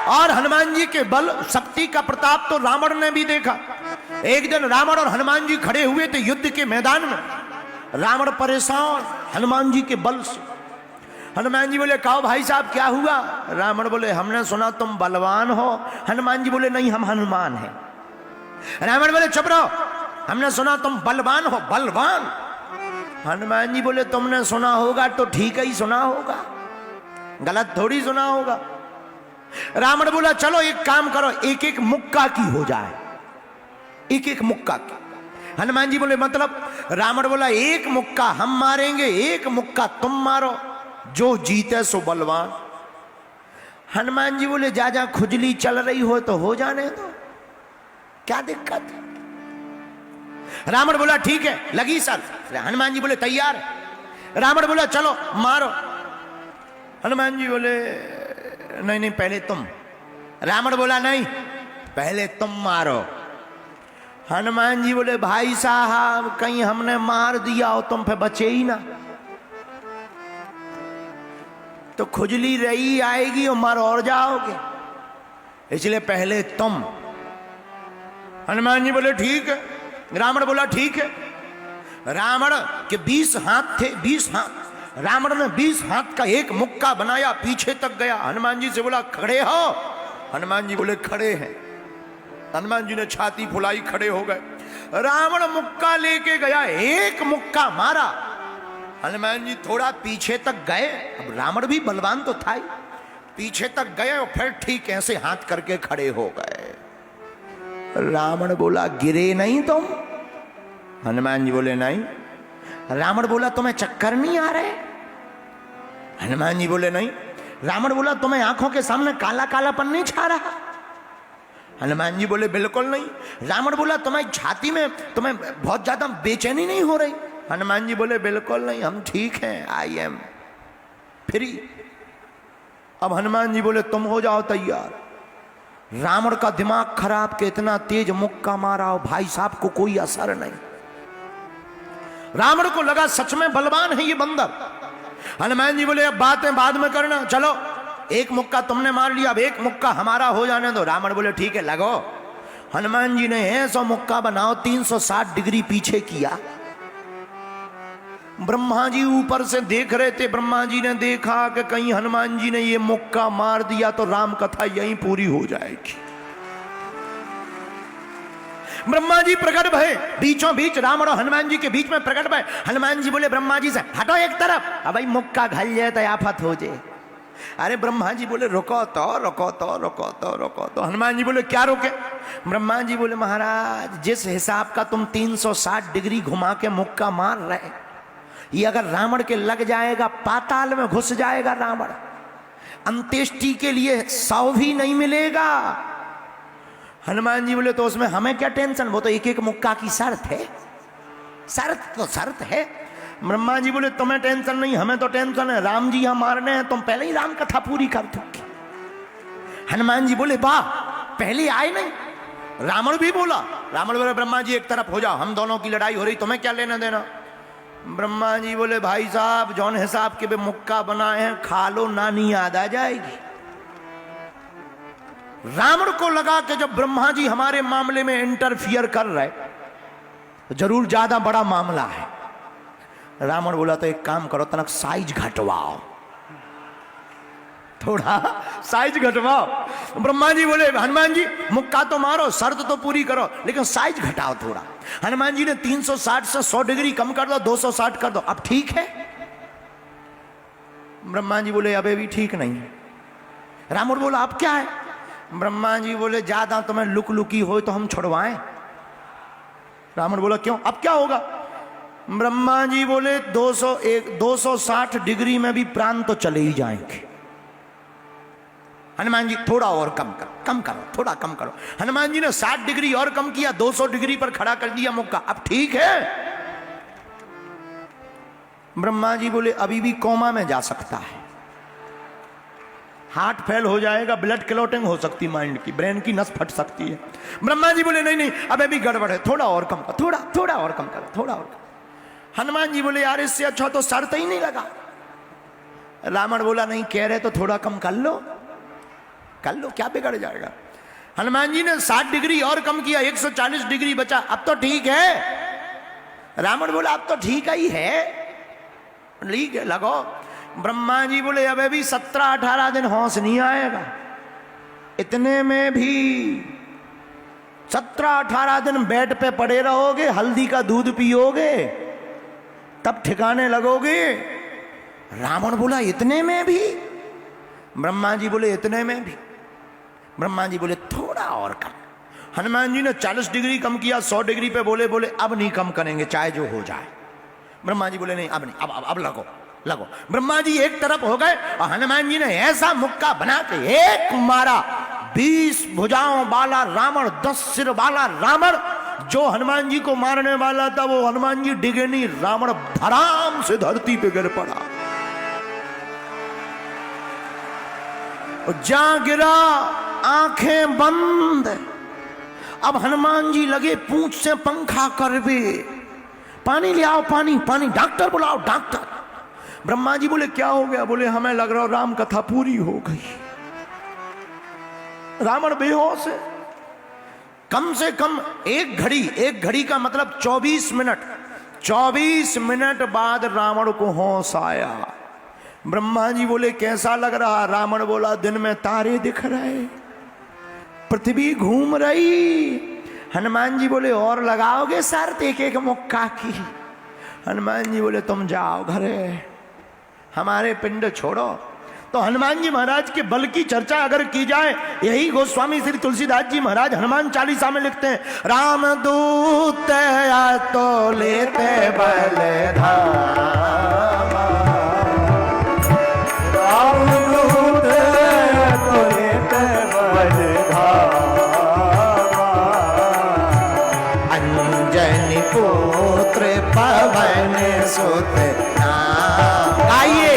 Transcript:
और हनुमान जी के बल शक्ति का प्रताप तो रावण ने भी देखा। एक दिन रावण और हनुमान जी खड़े हुए थे युद्ध के मैदान में। रावण परेशान हनुमान जी के बल से। हनुमान जी बोले कहो भाई साहब क्या हुआ? रावण बोले हमने सुना तुम बलवान हो। हनुमान जी बोले नहीं हम हनुमान हैं। रावण बोले चुप रहो, हमने सुना तुम बलवान हो। बलवान? हनुमान जी बोले तुमने सुना होगा तो ठीक ही सुना होगा, गलत थोड़ी सुना होगा। रावण बोला चलो एक काम करो, एक एक मुक्का की हो जाए, एक एक मुक्का की। हनुमान जी बोले मतलब? रावण बोला एक मुक्का हम मारेंगे, एक मुक्का तुम मारो, जो जीते सो बलवान। हनुमान जी बोले जा जा खुजली चल रही हो तो हो जाने दो, क्या दिक्कत है? रावण बोला ठीक है लगी सर। हनुमान जी बोले तैयार। रावण बोला चलो मारो। हनुमान जी बोले नहीं नहीं पहले तुम। रावण बोला नहीं पहले तुम मारो। हनुमान जी बोले भाई साहब कहीं हमने मार दिया हो तुम फिर बचे ही ना, तो खुजली रही आएगी और मर और जाओगे, इसलिए पहले तुम। हनुमान जी बोले ठीक है। रावण बोला ठीक है। रावण के 20 हाथ थे, 20 हाथ। रावण ने 20 हाथ का एक मुक्का बनाया, पीछे तक गया। हनुमान जी से बोला खड़े हो? हनुमान जी बोले खड़े हैं। हनुमान जी ने छाती फुलाई, खड़े हो गए। रावण मुक्का लेके गया, एक मुक्का मारा। हनुमान जी थोड़ा पीछे तक गए, अब रावण भी बलवान तो था ही, पीछे तक गए और फिर ठीक ऐसे हाथ करके खड़े हो गए। रावण बोला गिरे नहीं तुम? हनुमान जी बोले नहीं। रावण बोला तुम्हें चक्कर नहीं आ रहे? हनुमान जी बोले नहीं। रावण बोला तुम्हें आंखों के सामने काला कालापन नहीं छा रहा? हनुमान जी बोले बिल्कुल नहीं। रावण बोला तुम्हारी छाती में तुम्हें बहुत ज्यादा बेचैनी नहीं हो रही? हनुमान जी बोले बिल्कुल नहीं, हम ठीक हैं, आई एम फ्री। अब हनुमान जी बोले तुम हो जाओ तैयार। रावण का दिमाग खराब के इतना तेज मुक्का मारा हो भाई साहब को कोई असर नहीं। रावण को लगा सच में बलवान है ये बंदर। हनुमान जी बोले अब बातें बाद में करना, चलो एक मुक्का तुमने मार लिया, अब एक मुक्का हमारा हो जाने दो। रावण बोले ठीक है लगो। हनुमान जी ने ऐसा मुक्का बनाओ 360 डिग्री पीछे किया। ब्रह्मा जी ऊपर से देख रहे थे। ब्रह्मा जी ने देखा कि कहीं हनुमान जी ने ये मुक्का मार दिया तो राम कथा यहीं पूरी हो जाएगी। ब्रह्मा जी प्रकट भये बीचों बीच, रावण और हनुमान जी के बीच में प्रकट भये। हनुमान जी बोले ब्रह्मा जी से हटो एक तरफ, अब भाई मुक्का घल जाए तो आफत हो जाए। अरे ब्रह्मा जी बोले रुको तो रुको तो रुको तो रुको तो। हनुमान जी बोले क्या रोके? ब्रह्मा जी बोले महाराज जिस हिसाब का तुम 360 डिग्री घुमा के मुक्का मार रहे, ये अगर रावण के लग जाएगा पाताल में घुस जाएगा रावण, अंत्येष्टि के लिए 100 भी नहीं मिलेगा। हनुमान जी बोले तो उसमें हमें क्या टेंशन, वो तो एक एक मुक्का की शर्त है, शर्त तो शर्त है। ब्रह्मा जी बोले तुम्हें टेंशन नहीं, हमें तो टेंशन है, राम जी हम मारने हैं, तुम पहले ही राम कथा पूरी कर चुके। हनुमान जी बोले वाह पहले आए नहीं। रावण भी बोला, रावण बोले ब्रह्मा जी एक तरफ हो जाओ, हम दोनों की लड़ाई हो रही, तुम्हें क्या लेना देना। ब्रह्मा जी बोले भाई साहब जौन हिसाब के भी मुक्का बनाए हैं खा लो, नानी याद आ जाएगी। रावण को लगा कि जब ब्रह्मा जी हमारे मामले में इंटरफियर कर रहे तो जरूर ज्यादा बड़ा मामला है। रावण बोला तो एक काम करो तनक साइज घटवाओ, थोड़ा साइज घटवाओ। ब्रह्मा जी बोले हनुमान जी मुक्का तो मारो, शर्त तो पूरी करो, लेकिन साइज घटाओ थोड़ा। हनुमान जी ने 360 से 100 डिग्री कम कर दो, 260 कर दो, अब ठीक है? ब्रह्मा जी बोले अबे भी ठीक नहीं। रावण बोला अब क्या है? ब्रह्मा जी बोले ज्यादा तुम्हें लुक लुकी हो तो हम छुड़वाएं। रावण बोला क्यों, अब क्या होगा? ब्रह्मा जी बोले 260 डिग्री में भी प्राण तो चले ही जाएंगे। हनुमान जी थोड़ा और कम करो, थोड़ा कम करो। हनुमान जी ने 60 डिग्री और कम किया, 200 डिग्री पर खड़ा कर दिया मुक्का, अब ठीक है? ब्रह्मा जी बोले अभी भी कोमा में जा सकता है, हार्ट फेल हो जाएगा, ब्लड क्लॉटिंग हो सकती, माइंड की, ब्रेन की नस फट सकती है। ब्रह्मा जी बोले नहीं नहीं अब अभी गड़बड़ है, थोड़ा और कम करो, थोड़ा और कम करो, थोड़ा और कम। हनुमान जी बोले यार इससे अच्छा तो शर्त ही नहीं लगा। रावण बोला नहीं कह रहे तो थोड़ा कम कर लो। कर लो, क्या बिगड़ जाएगा। हनुमान जी ने 60 डिग्री और कम किया, 140 डिग्री बचा, अब तो ठीक है। रावण बोला अब तो ठीक ही है, ठीक है लगो। ब्रह्मा जी बोले अब भी 17-18 दिन होश नहीं आएगा, इतने में भी 17-18 दिन बेड पे पड़े रहोगे, हल्दी का दूध पियोगे, तब ठिकाने लगोगे। रावण बोला इतने में भी? ब्रह्मा जी बोले इतने में भी। ब्रह्मा जी बोले थोड़ा और कम। हनुमान जी ने 40 डिग्री कम किया, 100 डिग्री पे बोले अब नहीं कम करेंगे, चाहे जो हो जाए। ब्रह्मा जी बोले नहीं अब नहीं, अब लगो लगो। ब्रह्मा जी एक तरफ हो गए और हनुमान जी ने ऐसा मुक्का बना के एक मारा, 20 भुजाओं वाला रावण, 10 सिर वाला रावण। जो हनुमान जी को मारने वाला था वो हनुमान जी डिगे नहीं, रावण धड़ाम से धरती पे गिर पड़ा। जा गिरा, आंखें बंद। अब हनुमान जी लगे पूंछ से पंखा करवे, पानी ले आओ, पानी पानी, डॉक्टर बुलाओ डॉक्टर। ब्रह्मा जी बोले क्या हो गया? बोले हमें लग रहा राम कथा पूरी हो गई। रावण बेहोश है। कम से कम एक घड़ी का मतलब 24 मिनट, 24 मिनट बाद रावण को होश आया। ब्रह्मा जी बोले कैसा लग रहा? रावण बोला दिन में तारे दिख रहे, पृथ्वी घूम रही। हनुमान जी बोले और लगाओगे शर्त एक एक मुक्का की? हनुमान जी बोले तुम जाओ घरे, हमारे पिंड छोड़ो। तो हनुमान जी महाराज के बल की चर्चा अगर की जाए, यही गोस्वामी श्री तुलसीदास जी महाराज हनुमान चालीसा में लिखते हैं, राम दूत या तो लेते बल धामा, राम दूत तो लेते बल धामा, अंजनी पुत्र पवन सुत नाम। आइए